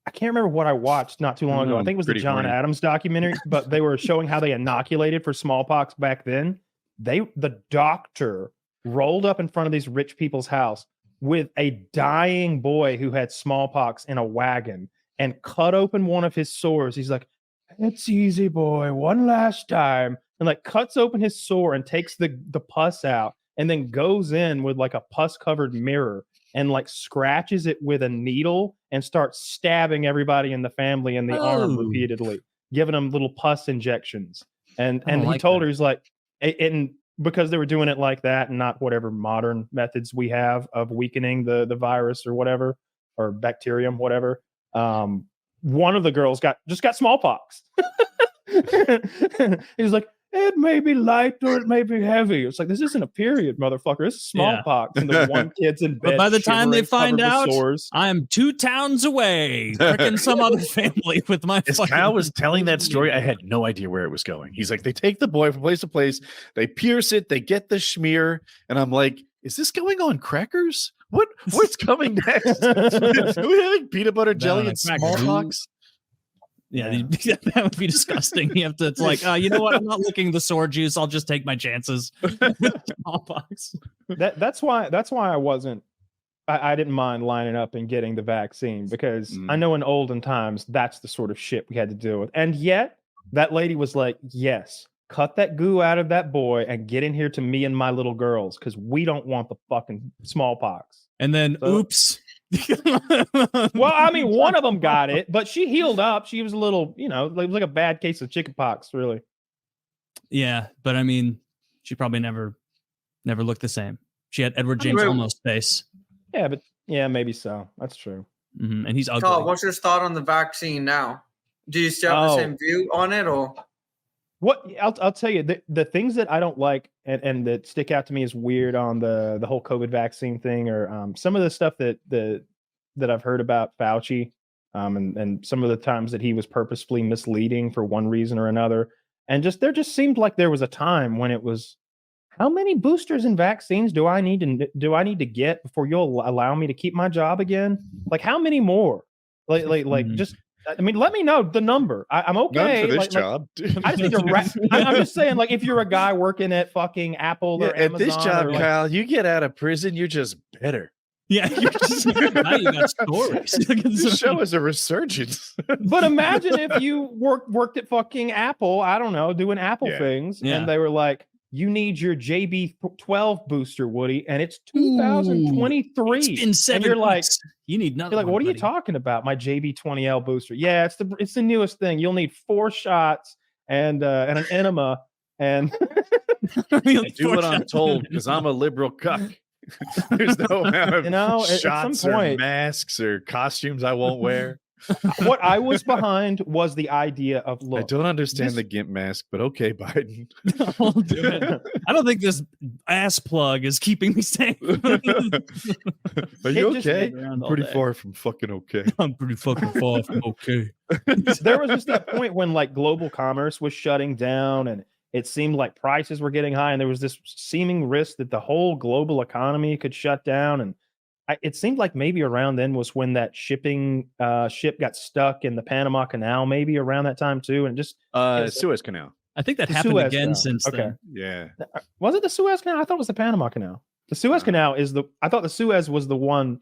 I can't remember what I watched not too long ago. I think it was the John Adams documentary, but they were showing how they inoculated for smallpox back then. The doctor rolled up in front of these rich people's house with a dying boy who had smallpox in a wagon and cut open one of his sores. He's like, "It's easy, boy, one last time," and like cuts open his sore and takes the pus out, and then goes in with like a pus covered mirror and like scratches it with a needle and starts stabbing everybody in the family in the arm repeatedly, giving them little pus injections. And he told her, he's like, and because they were doing it like that and not whatever modern methods we have of weakening the virus or whatever, or bacterium, whatever. One of the girls got smallpox. He's like, "It may be light or it may be heavy." It's like, this isn't a period, motherfucker. This is smallpox. Yeah. And the one kid's in bed. But by the time they find out, I'm 2 towns away, freaking some other family with my. As Kyle was telling that story, I had no idea where it was going. He's like, they take the boy from place to place, they pierce it, they get the schmear, and I'm like, is this going on crackers? What's coming next? Are we having peanut butter jelly and smallpox? Yeah, that would be disgusting. You have to. It's like, you know what? I'm not licking the sword juice. I'll just take my chances. Smallpox. That's why I wasn't. I didn't mind lining up and getting the vaccine, because I know in olden times that's the sort of shit we had to deal with. And yet that lady was like, "Yes, cut that goo out of that boy and get in here to me and my little girls, because we don't want the fucking smallpox." And then, oops. Well, I mean, one of them got it, but she healed up. She was a little, it was like a bad case of chickenpox, really. Yeah, but I mean, she probably never looked the same. She had Edward James Olmos face. Yeah, but maybe so. That's true. Mm-hmm. And he's ugly. Carl, what's your thought on the vaccine now? Do you still have the same view on it, or? What I'll tell you, the things that I don't like and that stick out to me as weird on the whole COVID vaccine thing, or some of the stuff that I've heard about Fauci, and some of the times that he was purposefully misleading for one reason or another, and there just seemed like there was a time when it was, how many boosters and vaccines do I need to get before you'll allow me to keep my job again? Like, how many more? Just. I mean, let me know the number. I'm okay. None for this job. I just need to I'm just saying, like, if you're a guy working at fucking Apple or Amazon, at this job, Kyle, you get out of prison, you're just better. Yeah, you're just, now you got stories. This show is a resurgence. But imagine if you worked at fucking Apple, I don't know, doing Apple things, and they were like, "You need your JB12 booster, Woody, and it's 2023." It's been 7 and you're like, weeks. You need nothing. You're like, "What are you talking about? My JB20L booster?" Yeah, it's the newest thing. You'll need 4 shots and an enema, and I do what I'm told, because I'm a liberal cuck. There's no amount of shots or masks or costumes I won't wear. What I was behind was the idea of, look, I don't understand the GIMP mask, but okay, Biden. I'll do it. I don't think this ass plug is keeping me safe. Are you okay? I'm pretty far from fucking okay. I'm pretty fucking far from okay. There was just that point when like global commerce was shutting down, and it seemed like prices were getting high, and there was this seeming risk that the whole global economy could shut down. And it seemed like maybe around then was when that ship got stuck in the Panama Canal, maybe around that time too. And just Suez Canal. I think that happened Suez again Canal. Since then. Yeah. Was it the Suez Canal? I thought it was the Panama Canal. The Suez Canal I thought the Suez was the one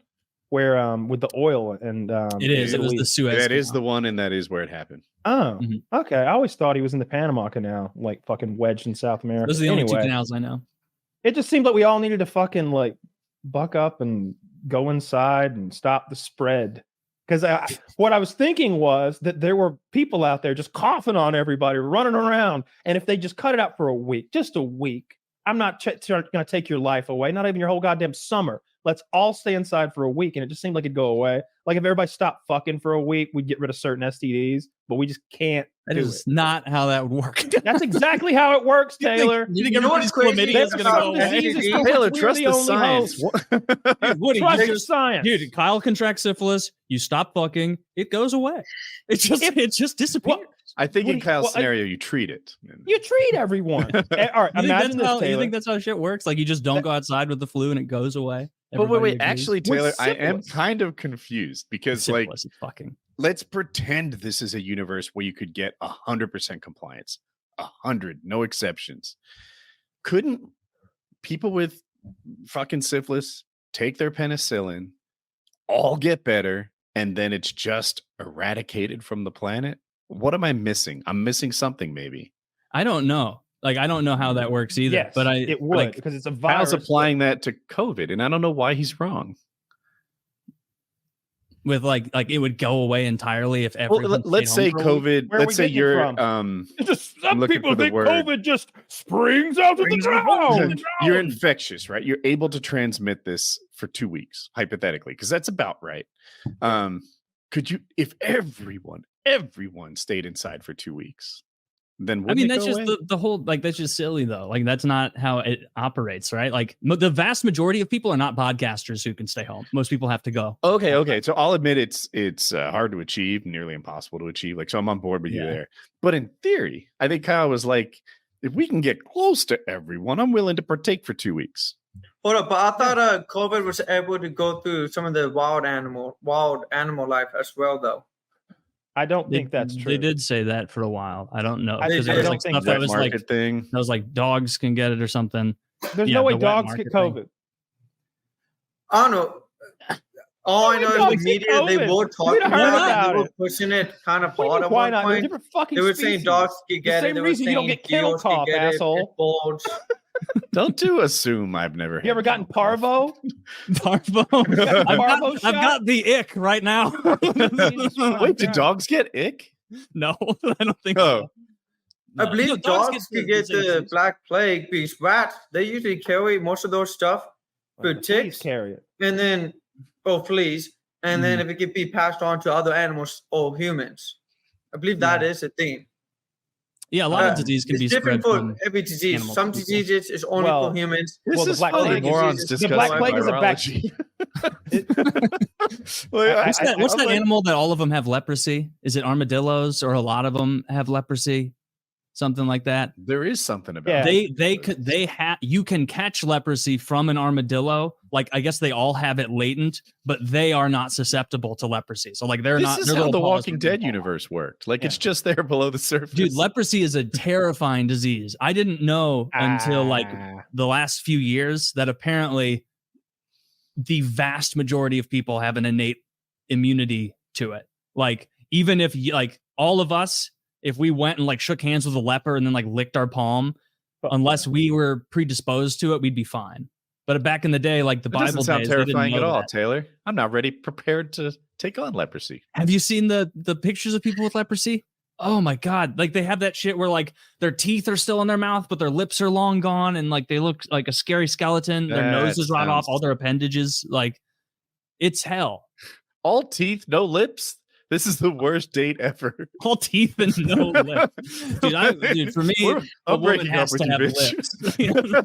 where with the oil and it is. It was the Suez. That is the one, and that is where it happened. Oh, okay. I always thought he was in the Panama Canal, like fucking wedged in South America. Those are the only 2 canals I know. It just seemed like we all needed to fucking like buck up and go inside and stop the spread. Because what I was thinking was that there were people out there just coughing on everybody, running around. And if they just cut it out for a week, just a week, I'm not going to take your life away, not even your whole goddamn summer. Let's all stay inside for a week. And it just seemed like it'd go away. Like if everybody stopped fucking for a week, we'd get rid of certain STDs, but we just can't. That is not how that would work. That's exactly how it works, Taylor. You think everybody's chlamydia is going to go away? Taylor, trust the science. Dude, Woody, trust your science. Dude, Kyle contracts syphilis. You stop fucking. It goes away. It just disappears. Well, I think in Kyle's scenario, you treat it. You treat everyone. All right, imagine this, Taylor. You think that's how shit works? Like you just don't go outside with the flu and it goes away? But wait. Actually, Taylor, I am kind of confused because syphilis, like fucking. let's pretend this is a universe where you could get 100% compliance, 100, no exceptions. Couldn't people with fucking syphilis take their penicillin, all get better, and then it's just eradicated from the planet? What am I missing? I'm missing something, maybe. I don't know. Like, I don't know how that works either. Yes, but it would, like, because it's a virus. Kyle's applying that to COVID, and I don't know why he's wrong. with like it would go away entirely if everyone. Well, let's say COVID. Let's say you're just some people think COVID just springs out of the ground. You're infectious, right? You're able to transmit this for 2 weeks, hypothetically, because that's about right. Could you, if everyone stayed inside for 2 weeks, then I mean, that's just the whole, like, that's just silly though. Like, that's not how it operates, right? Like, the vast majority of people are not podcasters who can stay home. Most people have to go. Okay. So I'll admit it's hard to achieve, nearly impossible to achieve. Like, so I'm on board with you there. But in theory, I think Kyle was like, if we can get close to everyone, I'm willing to partake for 2 weeks. Hold up, but I thought COVID was able to go through some of the wild animal life as well, though. I don't think that's true. They did say that for a while. I don't know. I don't think that was like thing. That was like dogs can get it or something. There's no way dogs get COVID. I don't know. All I know is the media, they were talking about it. They were pushing it kind of hard at one point. They were saying dogs could get it. The same reason you don't get kennel cough, asshole. Don't assume I've never. You ever gotten parvo? Parvo. I've got the ick right now. Wait, do dogs get ick? No, I don't think so. I believe dogs could get the Black Plague because rats, they usually carry most of those stuff for ticks. Carry it. And then, fleas. And then if it could be passed on to other animals or humans. I believe that is a thing. Yeah, a lot of disease can be spread for every disease. Some diseases is only for humans. This is funny. The Black Plague is a vaccine. What's that animal that all of them have leprosy? Is it armadillos, or a lot of them have leprosy? Something like that. There is something about you can catch leprosy from an armadillo. Like, I guess they all have it latent, but they are not susceptible to leprosy. So like they're not. This is how the Walking Dead universe worked. Like it's just there below the surface. Dude, leprosy is a terrifying disease. I didn't know until like the last few years that apparently the vast majority of people have an innate immunity to it. Like, even if like all of us, if we went and like shook hands with a leper and then like licked our palm, unless we were predisposed to it, we'd be fine. But back in the day, like the Bible doesn't sound days, terrifying at all, Taylor. I'm not prepared to take on leprosy. Have you seen the pictures of people with leprosy? Oh my God. Like, they have that shit where like their teeth are still in their mouth, but their lips are long gone. And like, they look like a scary skeleton. Their nose is right off, all their appendages. Like, it's hell. All teeth, no lips. This is the worst date ever. All teeth and no lips. Dude, for me, a woman has to have lips. Yeah.